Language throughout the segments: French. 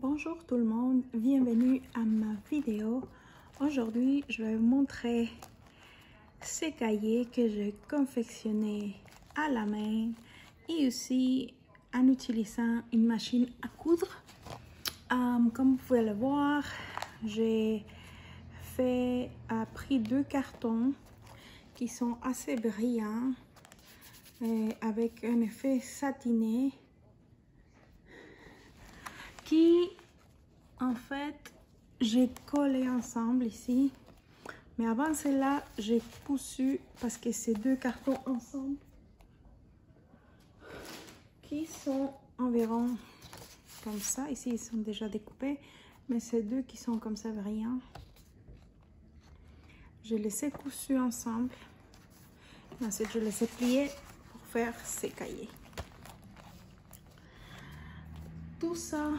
Bonjour tout le monde, bienvenue à ma vidéo. Aujourd'hui, je vais vous montrer ces cahiers que j'ai confectionnés à la main et aussi en utilisant une machine à coudre. Comme vous pouvez le voir, j'ai pris deux cartons qui sont assez brillants avec un effet satiné qui en fait j'ai collé ensemble ici, mais avant cela j'ai cousu parce que ces deux cartons ensemble qui sont environ comme ça, ici ils sont déjà découpés, mais ces deux qui sont comme ça brillants, je les ai cousus ensemble. Ensuite je les ai pliés pour faire ces cahiers. Tout ça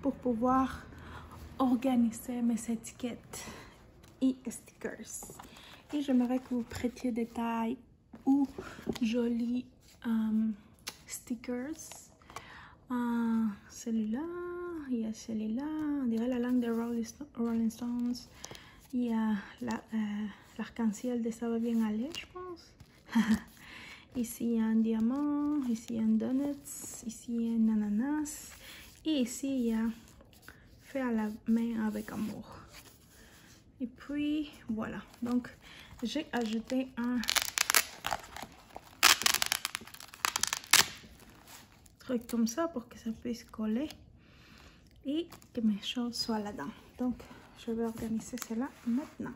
pour pouvoir organiser mes étiquettes et stickers. Et j'aimerais que vous prêtiez des tailles ou jolis stickers. Celui-là, il y a celui-là, on dirait la langue des Rolling Stones. Il y a l'arc-en-ciel de Ça va bien aller, je pense. Ici, il y a un diamant, ici, il y a un donut, ici, il y a un ananas. Et ici, il y a fait à la main avec amour. Et puis, voilà. Donc, j'ai ajouté un truc comme ça pour que ça puisse coller et que mes choses soient là-dedans. Donc, je vais organiser cela maintenant.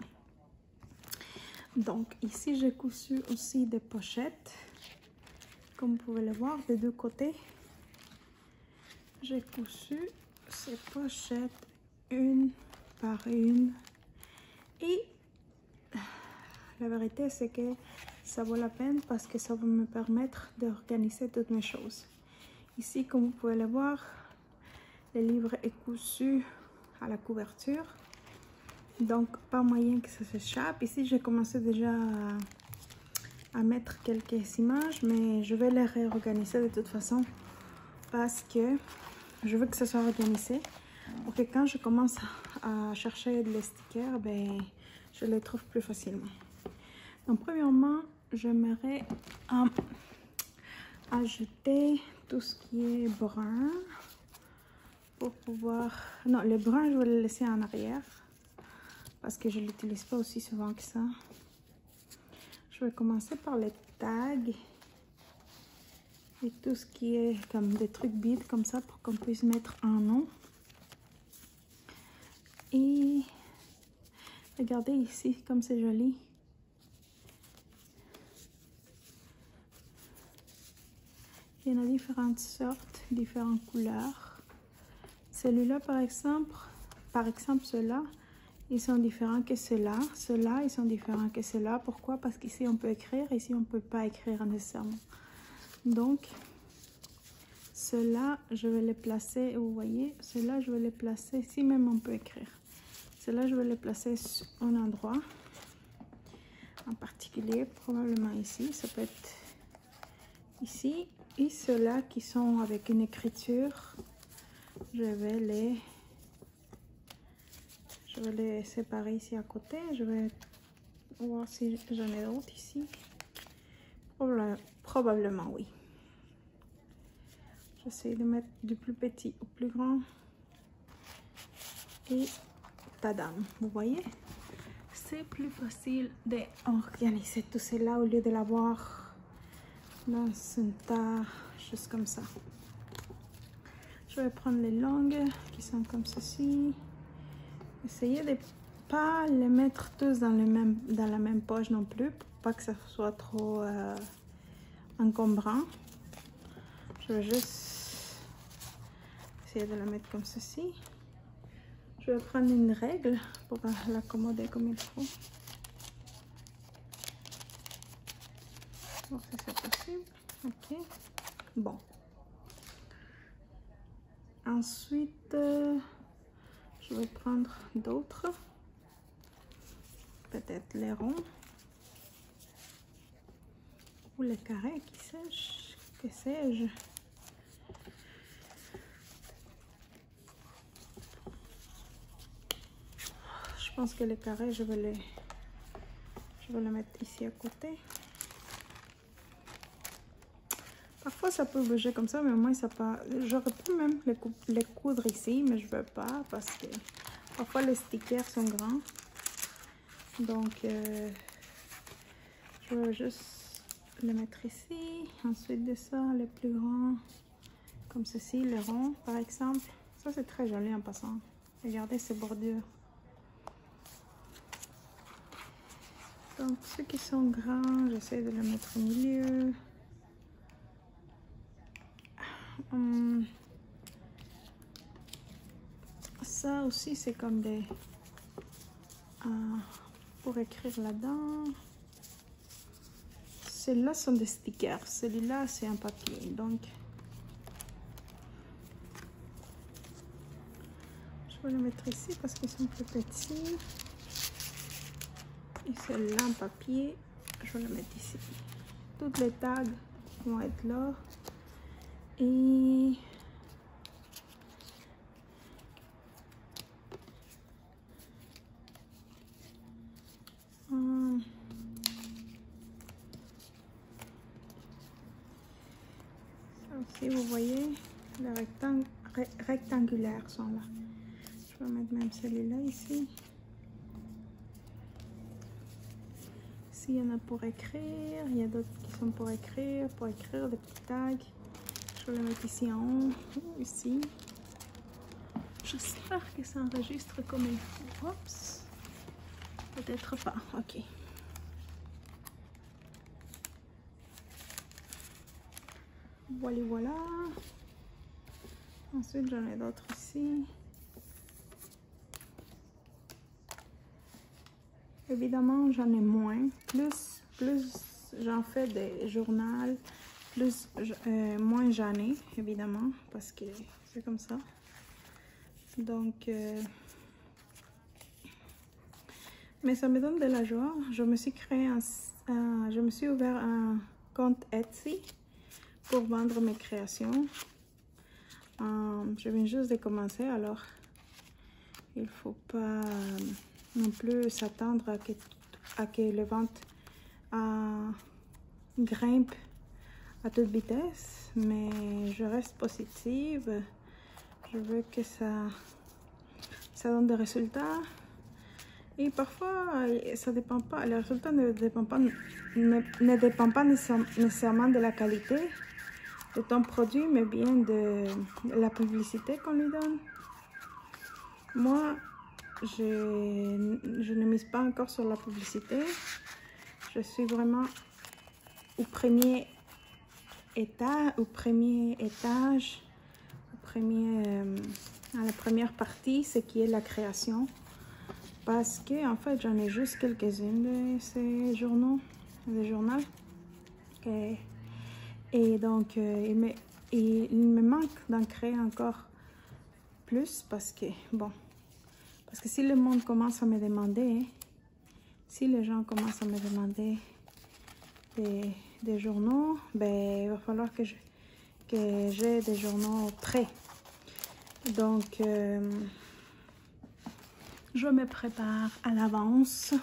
Donc, ici, j'ai cousu aussi des pochettes. Comme vous pouvez le voir, des deux côtés. J'ai cousu ces pochettes une par une. Et la vérité, c'est que ça vaut la peine parce que ça va me permettre d'organiser toutes mes choses. Ici, comme vous pouvez le voir, le livre est cousu à la couverture. Donc, pas moyen que ça s'échappe. Ici, j'ai commencé déjà à mettre quelques images, mais je vais les réorganiser de toute façon parce que je veux que ça soit organisé pour que quand je commence à chercher les stickers, ben, je les trouve plus facilement. Donc, premièrement, j'aimerais ajouter tout ce qui est brun pour pouvoir... Non, le brun, je vais le laisser en arrière parce que je ne l'utilise pas aussi souvent que ça. Je vais commencer par les tags et tout ce qui est comme des trucs vides comme ça pour qu'on puisse mettre un nom. Et regardez ici comme c'est joli. Il y en a différentes sortes, différentes couleurs. Celui-là par exemple ceux-là, ils sont différents que ceux-là. Ceux-là, ils sont différents que ceux-là. Pourquoi? Parce qu'ici on peut écrire, ici on ne peut pas écrire nécessairement. Donc, ceux-là, je vais les placer, vous voyez, ceux-là, je vais les placer, ici même on peut écrire. Ceux-là, je vais les placer à un endroit en particulier, probablement ici, ça peut être ici. Et ceux-là qui sont avec une écriture, je vais les séparer ici à côté. Je vais voir si j'en ai d'autres ici. Probablement oui. J'essaie de mettre du plus petit au plus grand. Et tadam, vous voyez? C'est plus facile d'organiser tout cela au lieu de l'avoir dans un tas, juste comme ça. Je vais prendre les longues qui sont comme ceci. Essayez de ne pas les mettre tous dans la même poche non plus, pour pas que ça soit trop encombrant. Je vais juste essayer de la mettre comme ceci. Je vais prendre une règle pour l'accommoder comme il faut. Voir si c'est possible. Ok. Bon. Ensuite, je vais prendre d'autres. Peut-être les ronds. Ou les carrés, que sais-je. Je pense que les carrés, je vais les mettre ici à côté. Parfois ça peut bouger comme ça, mais au moins ça pas. J'aurais pu même les coudre ici, mais je veux pas parce que parfois les stickers sont grands. Donc je vais juste les mettre ici. Ensuite de ça, les plus grands, comme ceci, les ronds par exemple. Ça c'est très joli en passant. Regardez ces bordures. Donc ceux qui sont grands, j'essaie de les mettre au milieu. Ça aussi c'est comme des pour écrire là-dedans. Celles-là sont des stickers, celui-là c'est un papier, donc je vais le mettre ici parce qu'ils sont plus petits. Et celle-là en papier, je vais le mettre ici. Toutes les tags vont être là. Et ça aussi, vous voyez, les rectangulaires sont là. Je vais mettre même celui-là ici. S'il y en a pour écrire, il y a d'autres qui sont pour écrire des petits tags. Je vais le mettre ici en haut, ici. J'espère que ça enregistre comme il faut. Oups. Peut-être pas. Ok. Voilà, voilà. Ensuite, j'en ai d'autres ici. Évidemment, j'en ai moins. Plus j'en fais des journaux, moins j'en ai, évidemment, parce que c'est comme ça. Donc, mais ça me donne de la joie. Je me suis ouvert un compte Etsy pour vendre mes créations. Je viens juste de commencer, alors il faut pas non plus s'attendre à que les ventes grimpent à toute vitesse, mais je reste positive. Je veux que ça donne des résultats. Et parfois, ça dépend pas. Les résultats ne dépendent pas nécessairement de la qualité de ton produit, mais bien de la publicité qu'on lui donne. Moi, je ne mise pas encore sur la publicité. Je suis vraiment au premier étage, à la première partie, ce qui est la création. Parce que en fait, j'en ai juste quelques-unes de ces journaux, et donc il me manque d'en créer encore plus parce que si le monde commence à me demander, si les gens commencent à me demander des journaux, ben il va falloir que j'ai des journaux prêts. Donc je me prépare à l'avance.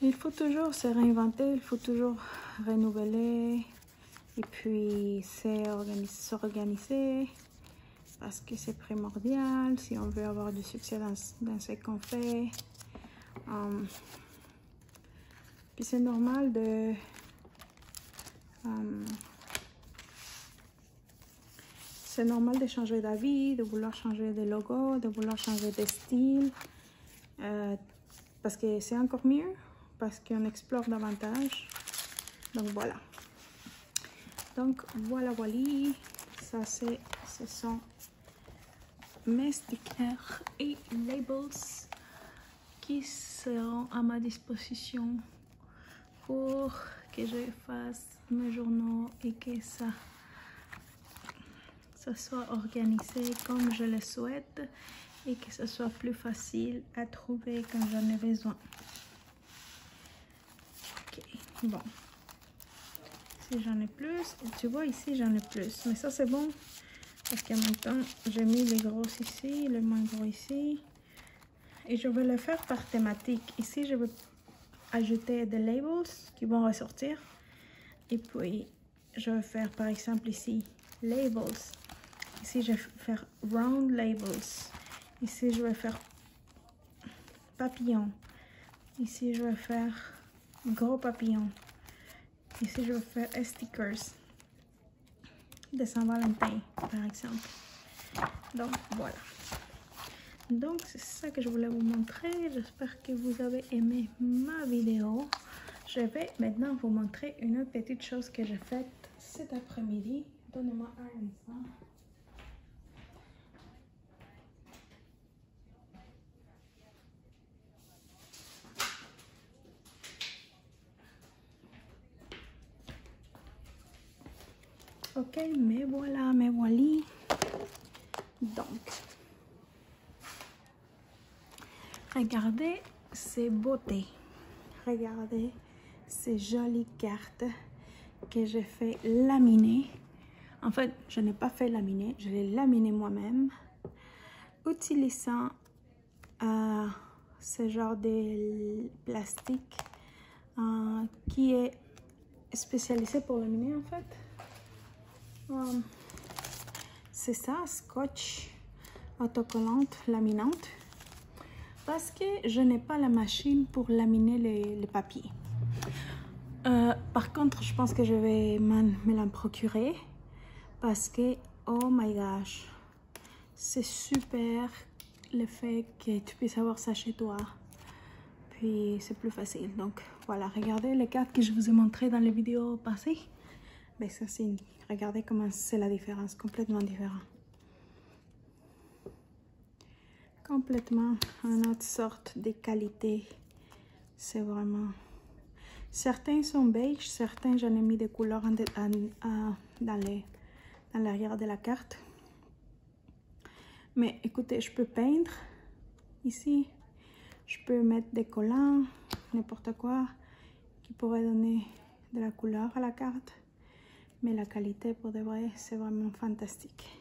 Il faut toujours se réinventer, il faut toujours renouveler et puis s'organiser parce que c'est primordial si on veut avoir du succès dans ce qu'on fait. Puis c'est normal de changer d'avis, de vouloir changer de logo, de vouloir changer de style, parce que c'est encore mieux, parce qu'on explore davantage. Donc voilà. Donc voilà, ça ce sont mes stickers et labels qui seront à ma disposition pour que je fasse mes journaux et que ça soit organisé comme je le souhaite et que ce soit plus facile à trouver quand j'en ai besoin. Ok, bon. Si j'en ai plus, tu vois ici j'en ai plus, mais ça c'est bon parce qu'en même temps j'ai mis les grosses ici, les moins gros ici. Et je vais le faire par thématique. Ici, je vais ajouter des labels qui vont ressortir. Et puis, je vais faire par exemple ici, labels. Ici, je vais faire round labels. Ici, je vais faire papillon. Ici, je vais faire gros papillon. Ici, je vais faire stickers de Saint-Valentin, par exemple. Donc, voilà. Donc, c'est ça que je voulais vous montrer. J'espère que vous avez aimé ma vidéo. Je vais maintenant vous montrer une autre petite chose que j'ai faite cet après-midi. Donnez-moi un instant. Ok, me voilà, me voilà. Donc, regardez ces beautés. Regardez ces jolies cartes que j'ai fait laminer. En fait, je n'ai pas fait laminer, je l'ai laminé moi-même. Utilisant ce genre de plastique qui est spécialisé pour laminer en fait. C'est ça, scotch autocollante laminante, parce que je n'ai pas la machine pour laminer les papiers. Par contre, je pense que je vais me la procurer parce que, oh my gosh, c'est super le fait que tu puisses avoir ça chez toi. Puis c'est plus facile. Donc voilà, regardez les cartes que je vous ai montrées dans les vidéos passées. Ben ça c'est, regardez comment c'est la différence, complètement différent. Complètement une autre sorte de qualité. C'est vraiment... Certains sont beige, certains j'en ai mis des couleurs dans l'arrière de la carte. Mais écoutez, je peux peindre ici. Je peux mettre des collants, n'importe quoi qui pourrait donner de la couleur à la carte. Mais la qualité, pour de vrai, c'est vraiment fantastique.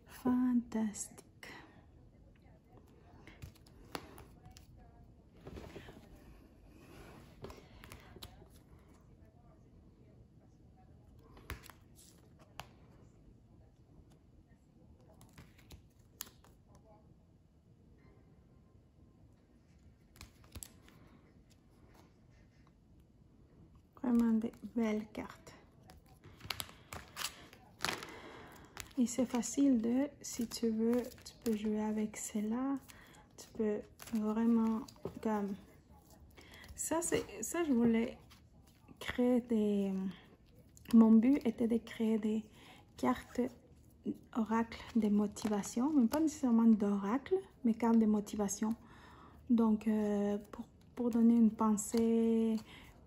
Fantastique. Vraiment de belles cartes. Et c'est facile de, si tu veux, tu peux jouer avec celle-là. Tu peux vraiment comme... Ça, je voulais créer des... Mon but était de créer des cartes oracle de motivation, mais pas nécessairement d'oracle, mais cartes de motivation. Donc, pour donner une pensée,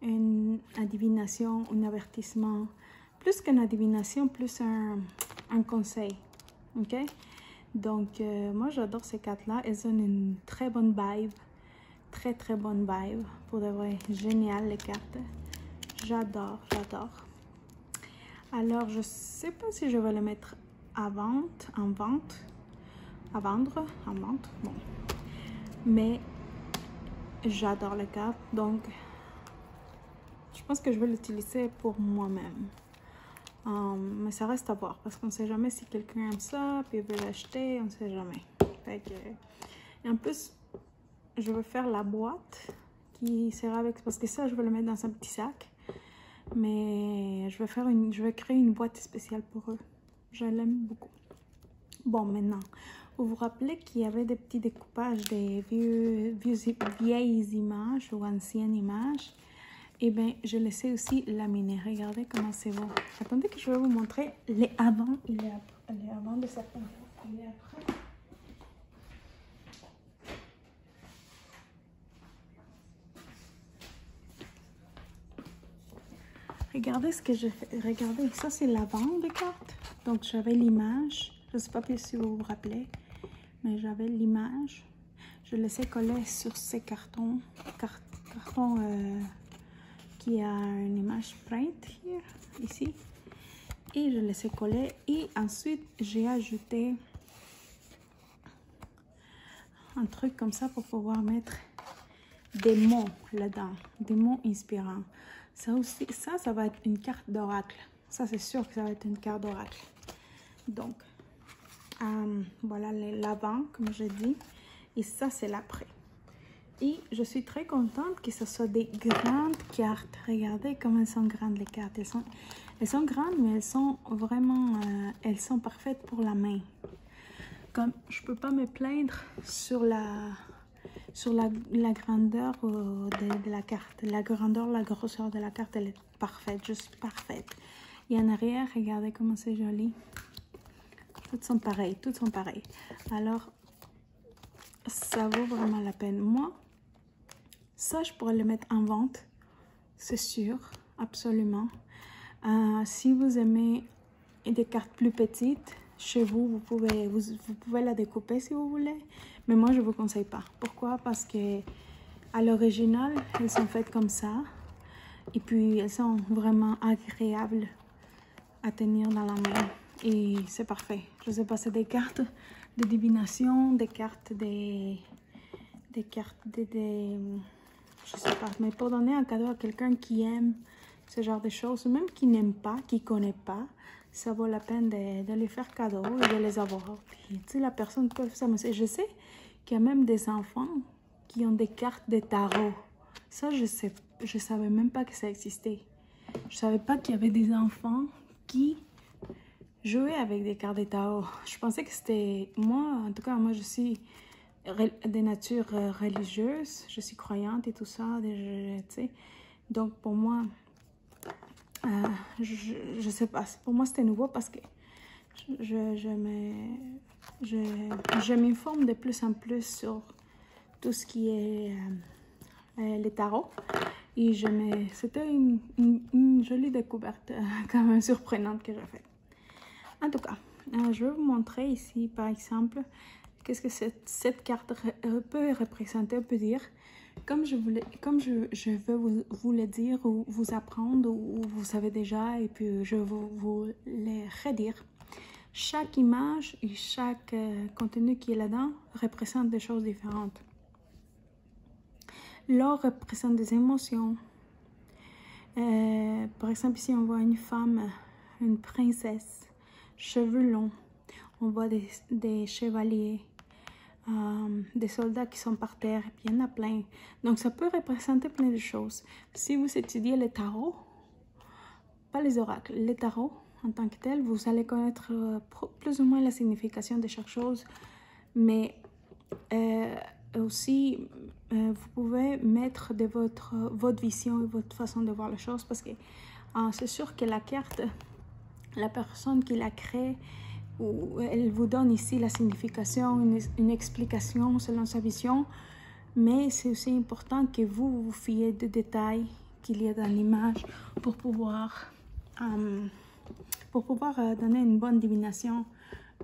une adivination, un avertissement, plus qu'une adivination, plus un conseil, ok? Donc, moi, j'adore ces cartes-là. Elles ont une très bonne vibe, très bonne vibe. Pour de vrai, génial les cartes. J'adore, j'adore. Alors, je sais pas si je vais les mettre à vente, en vente, à vendre, en vente, bon. Mais j'adore les cartes, donc je pense que je vais l'utiliser pour moi-même. Mais ça reste à voir, parce qu'on ne sait jamais si quelqu'un aime ça, puis veut l'acheter, on ne sait jamais. Fait que... Et en plus, je vais faire la boîte qui sera avec, parce que ça, je vais le mettre dans un petit sac. Mais je vais créer une boîte spéciale pour eux. Je l'aime beaucoup. Bon, maintenant, vous vous rappelez qu'il y avait des petits découpages des vieilles images ou anciennes images? Eh bien, je les sais aussi laminer. Regardez comment c'est beau. Attendez que je vais vous montrer les avant et les après. Les avant de certains et les après. Regardez ce que j'ai fait. Regardez, ça c'est l'avant des cartes. Donc j'avais l'image. Je ne sais pas si vous vous rappelez, mais j'avais l'image. Je laissais coller sur ces cartons qui a une image print here, ici. Et je laissais coller. Et ensuite j'ai ajouté un truc comme ça pour pouvoir mettre des mots là-dedans, des mots inspirants. Ça aussi, ça va être une carte d'oracle. Ça, c'est sûr que ça va être une carte d'oracle. Donc, voilà l'avant, comme je dis. Et ça, c'est l'après. Et je suis très contente que ce soit des grandes cartes. Regardez comme elles sont grandes, les cartes. Elles sont grandes, mais elles sont vraiment... elles sont parfaites pour la main. Comme je peux pas me plaindre sur la grandeur de la carte. La grandeur, la grosseur de la carte, elle est parfaite, juste parfaite. Et en arrière, regardez comment c'est joli. Toutes sont pareilles, toutes sont pareilles. Alors, ça vaut vraiment la peine. Moi, ça, je pourrais le mettre en vente, c'est sûr, absolument. Si vous aimez des cartes plus petites, chez vous, vous pouvez la découper si vous voulez. Mais moi, je ne vous conseille pas. Pourquoi? Parce que à l'original, elles sont faites comme ça. Et puis, elles sont vraiment agréables à tenir dans la main. Et c'est parfait. Je sais pas, c'est des cartes de divination, des cartes je sais pas. Mais pour donner un cadeau à quelqu'un qui aime ce genre de choses, même qui n'aime pas, qui connaît pas, ça vaut la peine de lui faire cadeau et de les avoir. Puis, tu sais, la personne peut s'amuser. Je sais qu'il y a même des enfants qui ont des cartes de tarot. Ça, je savais même pas que ça existait. Je savais pas qu'il y avait des enfants qui jouaient avec des cartes de tarot. Je pensais que c'était... Moi, en tout cas, moi, je suis de nature religieuse. Je suis croyante et tout ça, tu sais. Donc, pour moi... je sais pas, pour moi c'était nouveau parce que je m'informe de plus en plus sur tout ce qui est les tarots et c'était une jolie découverte quand même surprenante que j'ai faite. En tout cas, je vais vous montrer ici par exemple qu'est-ce que cette carte peut représenter, on peut dire. Comme je veux vous le dire ou vous apprendre ou vous savez déjà et puis je vais vous les redire. Chaque image et chaque contenu qui est là-dedans représente des choses différentes. L'or représente des émotions. Par exemple, ici on voit une femme, une princesse, cheveux longs. On voit des chevaliers. Des soldats qui sont par terre, et puis il y en a plein. Donc, ça peut représenter plein de choses. Si vous étudiez les tarots, pas les oracles, les tarots en tant que tel, vous allez connaître plus ou moins la signification de chaque chose, mais aussi, vous pouvez mettre de votre vision et votre façon de voir les choses, parce que c'est sûr que la carte, la personne qui la crée, où elle vous donne ici la signification, une explication selon sa vision, mais c'est aussi important que vous fiez des détails qu'il y a dans l'image pour pouvoir donner une bonne divination,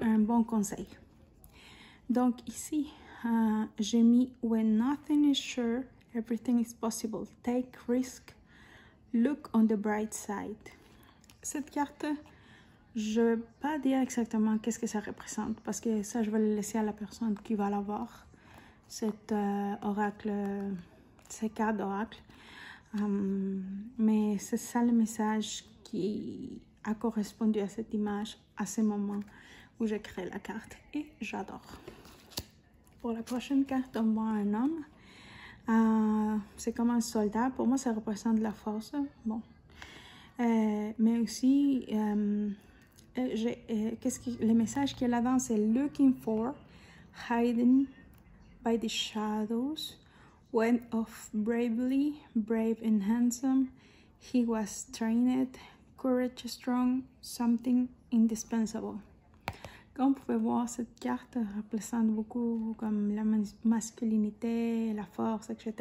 un bon conseil. Donc ici, j'ai mis « When nothing is sure, everything is possible. Take risk. Look on the bright side ». Cette carte, je ne vais pas dire exactement qu'est-ce que ça représente, parce que ça, je vais le laisser à la personne qui va l'avoir, cet oracle, ces cartes d'oracle. Mais c'est ça le message qui a correspondu à cette image, à ce moment où j'ai créé la carte, et j'adore. Pour la prochaine carte, on voit un homme. C'est comme un soldat. Pour moi, ça représente la force. Bon. Mais aussi... le message qui est là-dedans, c'est looking for, hiding by the shadows, went off bravely, brave and handsome, he was trained, courage strong, something indispensable. Comme vous pouvez voir, cette carte représente beaucoup comme la masculinité, la force, etc.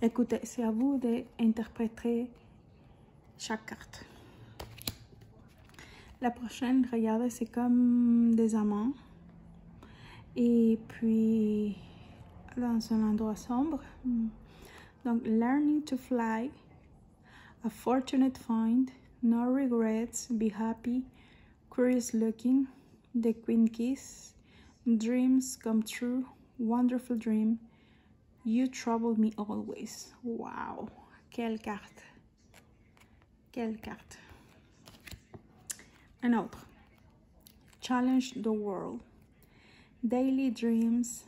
Écoutez, c'est à vous d'interpréter chaque carte. La prochaine, regardez, c'est comme des amants. Et puis, dans un endroit sombre. Donc, learning to fly, a fortunate find, no regrets, be happy, curious looking, the queen kiss, dreams come true, wonderful dream. You trouble me always. Wow, quelle carte. Quelle carte. Un autre. Challenge the world. Daily dreams.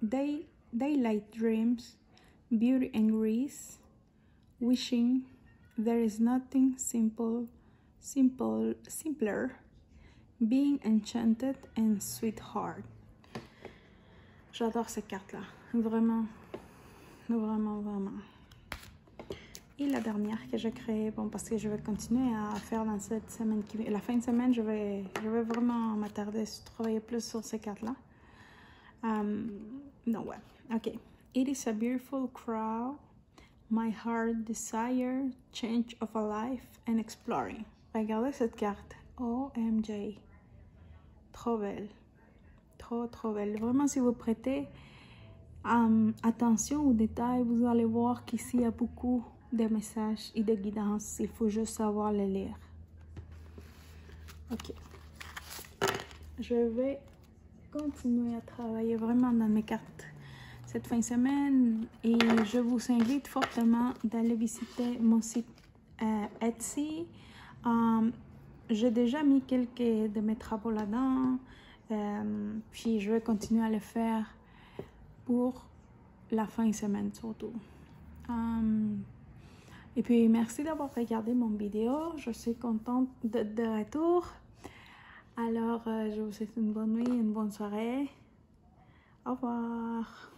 Daylight dreams. Beauty and grace. Wishing. There is nothing simpler. Being enchanted and sweetheart. J'adore cette carte-là. Vraiment, vraiment, vraiment. Et la dernière que j'ai créée, bon, parce que je vais continuer à faire dans cette semaine qui vient. La fin de semaine, je vais vraiment m'attarder, travailler plus sur ces cartes-là. Non, ouais. OK. It is a beautiful crowd. My heart desire, change of a life and exploring. Regardez cette carte. OMG. Trop belle. Trop belle. Vraiment, si vous prêtez attention aux détails, vous allez voir qu'ici, il y a beaucoup de messages et de guidances. Il faut juste savoir les lire. OK. Je vais continuer à travailler vraiment dans mes cartes cette fin de semaine et je vous invite fortement d'aller visiter mon site Etsy. J'ai déjà mis quelques de mes travaux là-dedans, puis je vais continuer à le faire pour la fin de semaine surtout. Et puis merci d'avoir regardé mon vidéo, je suis contente de retour. Alors je vous souhaite une bonne nuit, une bonne soirée. Au revoir.